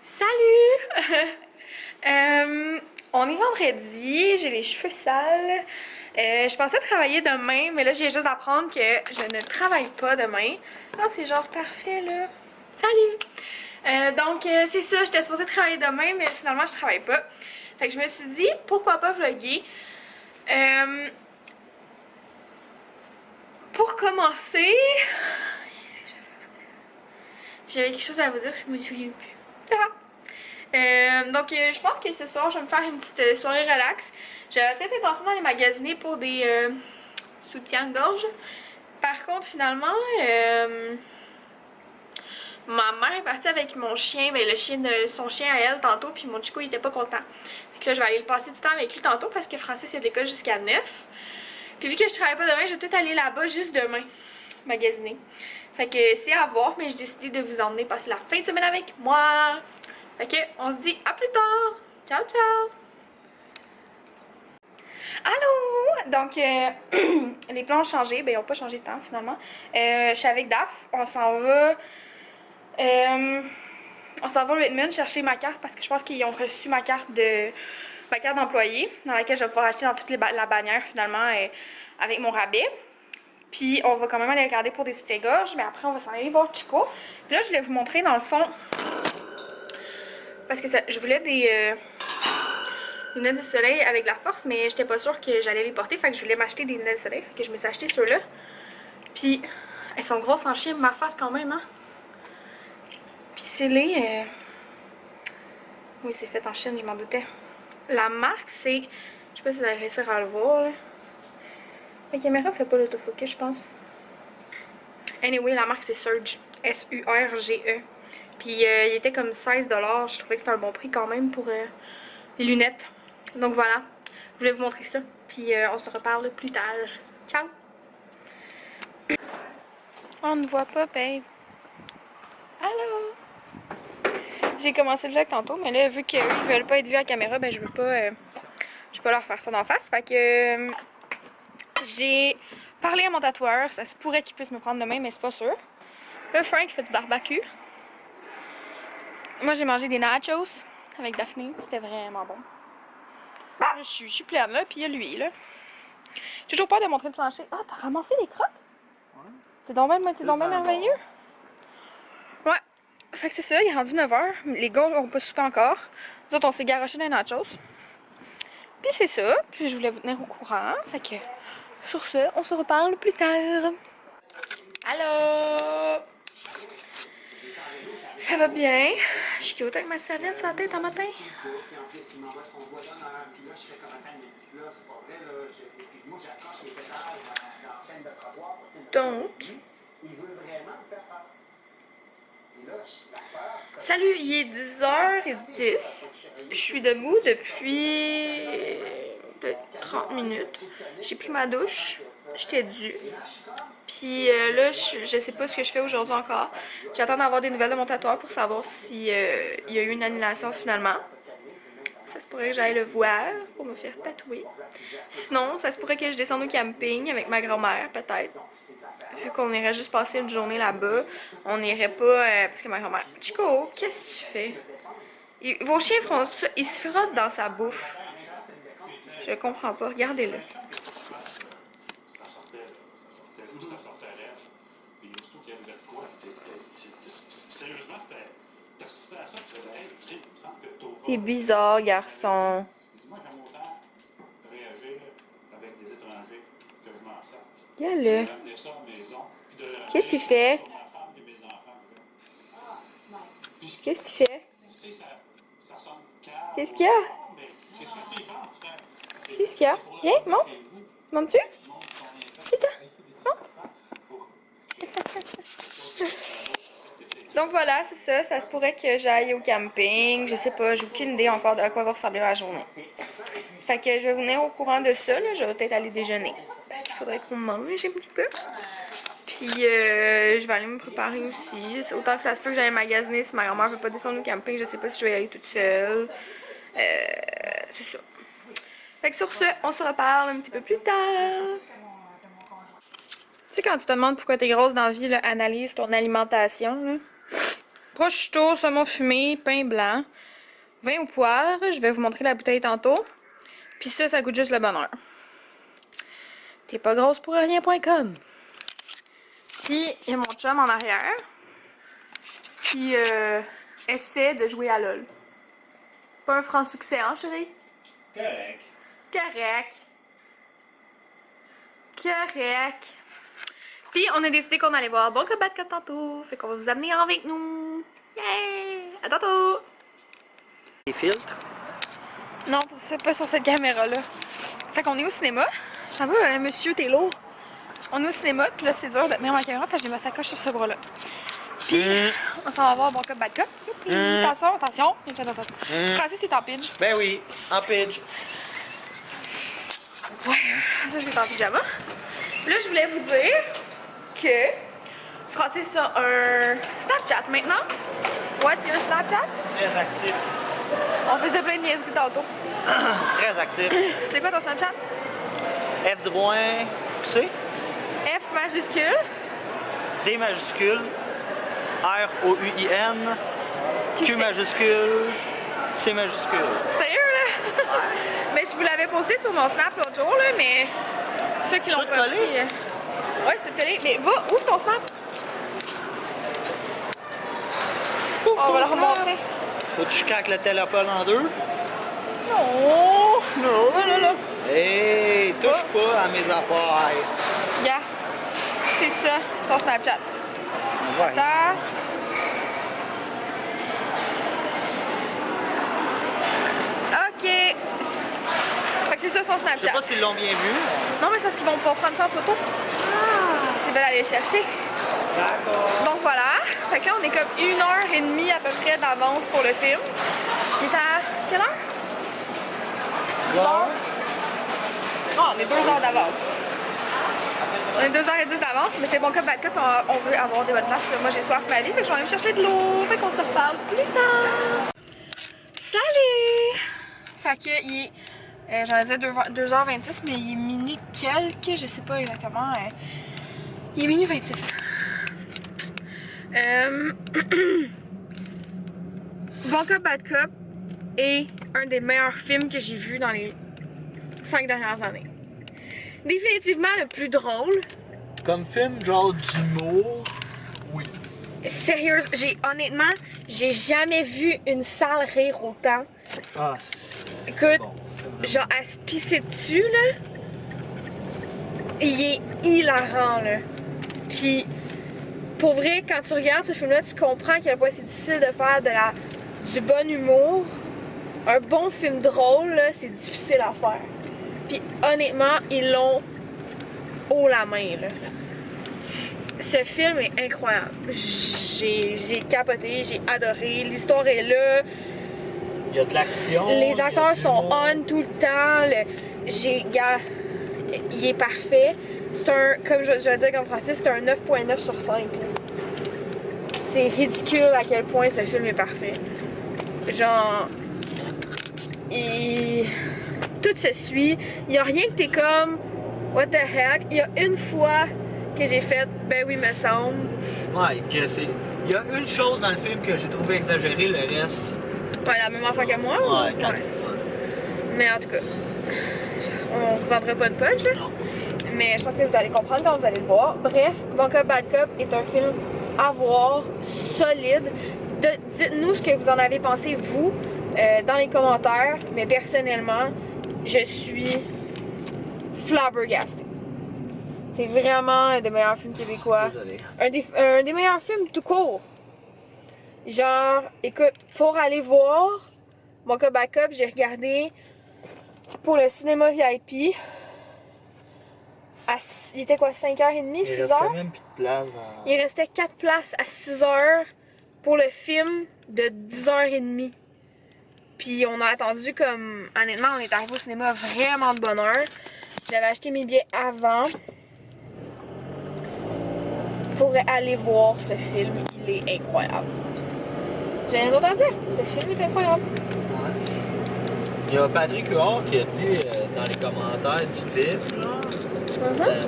Salut! On est vendredi, j'ai les cheveux sales. Je pensais travailler demain, mais là j'ai juste d'apprendre que je ne travaille pas demain. Ah, c'est genre parfait là. Salut! C'est ça, j'étais supposée travailler demain, mais finalement je travaille pas. Fait que je me suis dit, pourquoi pas vlogger? Pour commencer, j'avais quelque chose à vous dire, je me souviens plus. Je pense que ce soir, je vais me faire une petite soirée relax. J'avais peut-être intention d'aller magasiner pour des soutiens-gorge. Par contre, finalement, ma mère est partie avec mon chien, ben, le chien de son chien à elle tantôt, puis mon chico il était pas content. Fait que là, je vais aller passer du temps avec lui tantôt parce que Francis est de l'école jusqu'à 9. Puis vu que je travaille pas demain, je vais peut-être aller là-bas juste demain magasiner. Fait que c'est à voir, mais j'ai décidé de vous emmener passer la fin de semaine avec moi. Fait que on se dit à plus tard. Ciao ciao. Allô! Les plans ont changé, ben ils ont pas changé de temps finalement. Je suis avec Daph, on s'en va au Redmond chercher ma carte parce que je pense qu'ils ont reçu ma carte d'employé dans laquelle je vais pouvoir acheter dans toute la bannière finalement avec mon rabais. Puis on va quand même aller regarder pour des soutiens-gorge, mais après on va s'en aller voir Chico. Puis là je voulais vous montrer dans le fond parce que je voulais des lunettes de soleil avec la force, mais j'étais pas sûre que j'allais les porter, fait que je voulais m'acheter des lunettes de soleil, fait que je me suis acheté ceux-là. Puis elles sont grosses en chien, ma face quand même, hein. Puis c'est oui, c'est fait en Chine, je m'en doutais. La marque, c'est... Je sais pas si vous allez réussir à le voir, là. La caméra fait pas l'autofocus, je pense. Anyway, la marque, c'est Surge. S-U-R-G-E. Puis il était comme 16$. Je trouvais que c'était un bon prix quand même pour les lunettes. Donc voilà, je voulais vous montrer ça. Puis on se reparle plus tard. Ciao! On ne voit pas, babe. Allô? J'ai commencé le vlog tantôt, mais là, vu qu'ils veulent pas être vus à la caméra, ben je veux pas leur faire ça d'en face. Fait que j'ai parlé à mon tatoueur. Ça se pourrait qu'il puisse me prendre demain, mais c'est pas sûr. Là, Frank fait du barbecue. Moi, j'ai mangé des nachos avec Daphné. C'était vraiment bon. Là, je suis pleine, là, puis il y a lui, là. J'ai toujours peur de montrer le plancher. Ah, t'as ramassé les crottes? Ouais. T'es donc bien merveilleux. Ouais. Fait que c'est ça, il est rendu 9h. Les gars ont pas soupé encore. Nous autres, on s'est garoché dans les nachos. Puis c'est ça. Puis je voulais vous tenir au courant. Fait que, sur ce, on se reparle plus tard. Allô? Ça va bien? Je suis cute avec ma serviette sur la tête en matin. Donc, salut, il est 10h10. Je suis debout depuis peut-être 30 minutes. J'ai pris ma douche. J'étais due. Puis là, je sais pas ce que je fais aujourd'hui encore. J'attends d'avoir des nouvelles de mon tatoueur pour savoir si il y a eu une annulation finalement. Ça se pourrait que j'aille le voir pour me faire tatouer. Sinon, ça se pourrait que je descende au camping avec ma grand-mère, peut-être. Vu qu'on irait juste passer une journée là-bas, on irait pas... parce que ma grand-mère... Chico, qu'est-ce que tu fais? Vos chiens feront ça, ils se frottent dans sa bouffe. Je comprends pas, regardez-le. C'est bizarre, garçon. Regarde-le. Qu'est-ce que tu fais? Qu'est-ce que tu fais? Qu'est-ce qu'il y a? Qu'est-ce qu'il y a? Viens, monte. Montes-tu? Vite, Donc voilà, c'est ça. Ça se pourrait que j'aille au camping. Je sais pas, j'ai aucune idée encore de à quoi va ressembler ma journée. Fait que je vais venir au courant de ça. Là. Je vais peut-être aller déjeuner. Parce qu'il faudrait qu'on mange un petit peu. Puis je vais aller me préparer aussi. Autant que ça se peut que j'aille magasiner si ma grand-mère veut pas descendre au camping. Je sais pas si je vais y aller toute seule. C'est ça. Fait que sur ce, on se reparle un petit peu plus tard. Tu sais quand tu te demandes pourquoi t'es grosse dans la vie, là, analyse ton alimentation. Là. prosciutto, saumon fumé, pain blanc, vin au poivre. Je vais vous montrer la bouteille tantôt. Puis ça goûte juste le bonheur. T'es pas grosse pour rien.com. Puis il y a mon chum en arrière. Puis essaie de jouer à LOL. C'est pas un franc succès, hein, chérie? Correct. Correct. Correct. Puis on a décidé qu'on allait voir Bon Cop Bad Cop tantôt. Fait qu'on va vous amener avec nous. Yay! À tantôt! Les filtres? Non, c'est pas sur cette caméra-là. Fait qu'on est au cinéma. Ça va, monsieur, t'es lourd. On est au cinéma, puis là c'est dur de tenir ma caméra, fait que j'ai ma sacoche sur ce bras-là. Puis on s'en va voir Bon Cop Bad Cop. Puis attention, attention. Francis, c'est en pidge. Ben oui, en pidge. Ouais, ça c'est en pyjama. Là, je voulais vous dire que Francis a un Snapchat maintenant. Ouais, tu as un Snapchat? Très actif. On faisait plein de niaiseries tantôt. Très actif. C'est quoi ton Snapchat? F droit, C, F majuscule. D majuscule, R O U I N, Q majuscule, C majuscule. Sérieux, là? Mais je vous l'avais posté sur mon Snap l'autre jour, là, mais ceux qui l'ont Tout pas collé? pris, ouais, c'est tout collé. Mais va, ouvre ton Snap. On va le remontrer. Faut que tu craques le téléphone en deux? Non! Non. Non, non, non. Hey, touche pas à mes affaires. Yeah. C'est ça, son Snapchat. Ouais. Ça. OK. Fait que c'est ça son Je sais Snapchat. pas s'ils l'ont bien vu. Non, mais c'est parce qu'ils vont pouvoir prendre ça en photo. Ah, c'est belle aller le chercher. D'accord. Donc voilà. Fait que là, on est comme 1h30 à peu près d'avance pour le film. Il est à quelle heure? 2 heures. Oh, on est 2 heures d'avance. On est 2h10 d'avance, mais c'est Bon Cop Bad Cop, on veut avoir des bonnes places. Moi, j'ai soif ma vie, fait que je vais aller me chercher de l'eau. Fait qu'on se reparle plus tard. Salut! Fait que il est, j'en disais 2h26, mais il est minuit quelques, je sais pas exactement. Il est minuit 26. Bon Cop Bad Cop est un des meilleurs films que j'ai vu dans les 5 dernières années. Définitivement le plus drôle. Comme film genre d'humour, oui. Sérieux, honnêtement, j'ai jamais vu une salle rire autant. Ah, Écoute, bon. genre à se pisser dessus, là. Il est hilarant, là. Puis, pour vrai, quand tu regardes ce film-là, tu comprends à quel point c'est difficile de faire du bon humour. Un bon film drôle, là, c'est difficile à faire. Puis, honnêtement, ils l'ont haut la main, là. Ce film est incroyable. J'ai capoté, j'ai adoré. L'histoire est là. Il y a de l'action. Les acteurs sont on tout le temps. Il est parfait. C'est un, comme je vais dire comme Francis, c'est un 9.9 sur 5. C'est ridicule à quel point ce film est parfait. Genre, tout se suit. Il n'y a rien que t'es comme, what the heck. Il y a une fois que j'ai fait, ben oui, me semble. Ouais, que c'est. Il y a une chose dans le film que j'ai trouvé exagérée, le reste. Ouais, la même affaire que moi. Ouais, quand Ouais. Mais en tout cas, on vous vendrait pas de punch, là. Non. Mais je pense que vous allez comprendre quand vous allez le voir. Bref, Bon Cop Bad Cop est un film à voir, solide. Dites-nous ce que vous en avez pensé, vous, dans les commentaires. Mais personnellement, je suis flabbergastée. C'est vraiment un des meilleurs films québécois. Désolé. Un des meilleurs films tout court. Genre, écoute, pour aller voir Bon Cop Bad Cop, j'ai regardé pour le cinéma VIP. Il était quoi, 5h30, 6h? même plus de place dans... Il restait 4 places à 6h pour le film de 10h30. Puis on a attendu comme... Honnêtement, on est arrivé au cinéma vraiment de bonne heure. J'avais acheté mes billets avant pour aller voir ce film. Il est incroyable. J'ai rien d'autre à dire. Ce film est incroyable. Ouais. Il y a Patrick Huard qui a dit dans les commentaires du film, genre,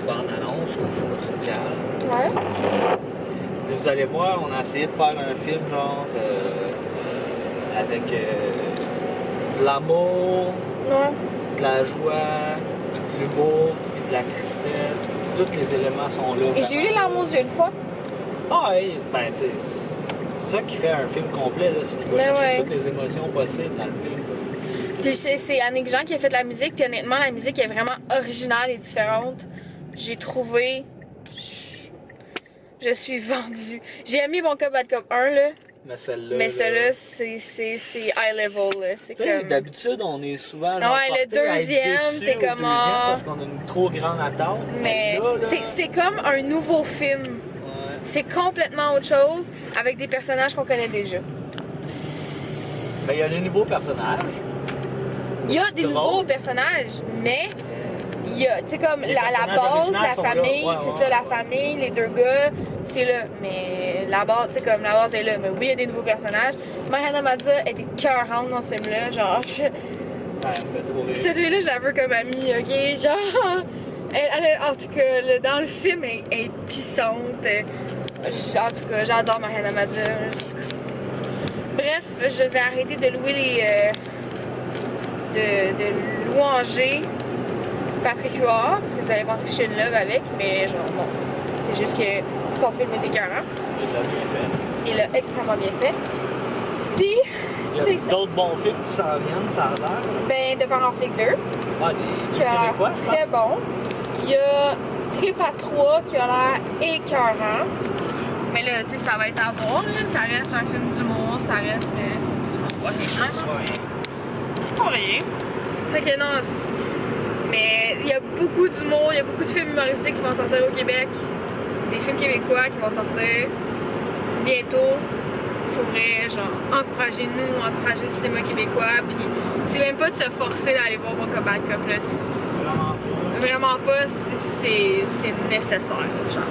bande-annonce ou je sais pas trop Ouais. quel, vous allez voir, on a essayé de faire un film genre avec de l'amour, Ouais. de la joie, de l'humour, et de la tristesse. Tous les éléments sont là. Et j'ai eu les larmes aux yeux une fois. Ah oui, ben tu sais, c'est ça qui fait un film complet, là, c'est qu'il va Ben chercher ouais. toutes les émotions possibles dans le film. Puis c'est Annick Jean qui a fait la musique, puis honnêtement, la musique est vraiment originale et différente. J'ai trouvé... Je suis vendue. J'ai aimé Bon Cop, Bad Cop 1, là. Mais celle-là. Mais là, celle-là, c'est high level, là. C'est tu sais, comme... d'habitude, on est souvent Ouais, genre, le porté à être deuxième, déçu t'es au comme, deuxième ah. parce qu'on a une trop grande attente. Mais là, c'est comme un nouveau film. Ouais. C'est complètement autre chose avec des personnages qu'on connaît déjà. Ben, il y a des nouveaux personnages. Il y a des drôle. nouveaux personnages, mais il y a, tu sais, comme Les la personnages base, originaux la sont là. famille, Ouais, c'est ouais, ça, la ouais. famille, les deux gars, c'est là. Mais la base, tu sais, comme la base est là. Mais oui, il y a des nouveaux personnages. Mariana Mazza était cœurante dans ce film-là, genre, Ouais, elle me fait trop rire. cette fille-là, je la veux comme amie, ok? Genre, en tout cas, dans le film, elle est puissante. En tout cas, j'adore Mariana Mazza. Bref, je vais arrêter de louer de louanger Patrick Huard, parce que vous allez penser que je suis une love avec, mais genre, non. C'est juste que son film est écœurant. Il l'a bien fait. Il l'a extrêmement bien fait. Puis, Il y c'est a ça. d'autres bons films qui s'en viennent, ça a l'air. Ben, De Parents Flic 2. Ah, des Qui a l'air Québécois, je pense. très bon. Il y a Trip à 3 qui a l'air écœurant. Mais là, tu sais, ça va être à voir, là. Ça reste un film d'humour, ça reste... honnêtement, Ouais. pas rien. Fait que non, mais il y a beaucoup d'humour, il y a beaucoup de films humoristiques qui vont sortir au Québec. Des films québécois qui vont sortir bientôt. Pour vrai, genre, encouragez-nous, encouragez le cinéma québécois. Puis c'est même pas de se forcer d'aller voir Bon Cop, Bad Cop, là. Vraiment pas, c'est nécessaire, genre.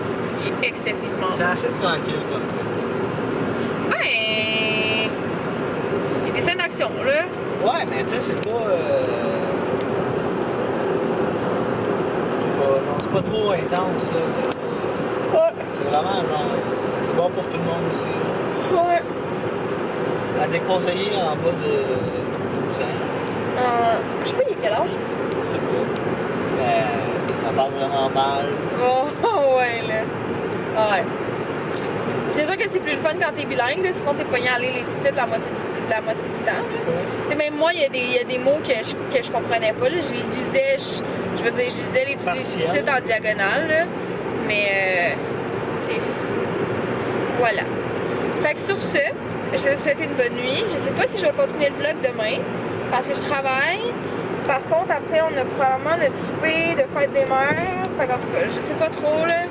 Il est excessivement C'est assez tranquille comme film. Ben. Il y a des scènes d'action, là. Ouais, mais tu sais, c'est pas. C'est pas trop intense, là. T'sais. Ouais. C'est vraiment genre. C'est bon pour tout le monde aussi. Là. Ouais. À déconseiller en bas de 12 ans. Je sais pas, il est quel âge? Je sais pas. Mais ça parle vraiment mal. Oh, ouais, là. Ouais. C'est sûr que c'est plus le fun quand t'es bilingue, là, sinon t'es pogné à lire les sous-titres la moitié du temps. Tu sais, même moi, il y a des mots que je comprenais pas, là. Je les lisais, je veux dire, je lisais les sous-titres en diagonale, là. Mais, tu sais, voilà. Fait que sur ce, je vais vous souhaiter une bonne nuit. Je sais pas si je vais continuer le vlog demain, parce que je travaille. Par contre, après, on a probablement notre souper de fête des mères. Fait qu'en tout cas, je sais pas trop, là.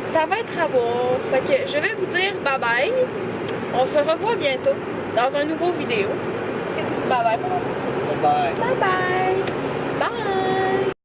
Ça va être à voir. Fait que je vais vous dire bye bye. On se revoit bientôt dans un nouveau vidéo. Est-ce que tu dis bye bye, maman? Bye bye. Bye bye. Bye.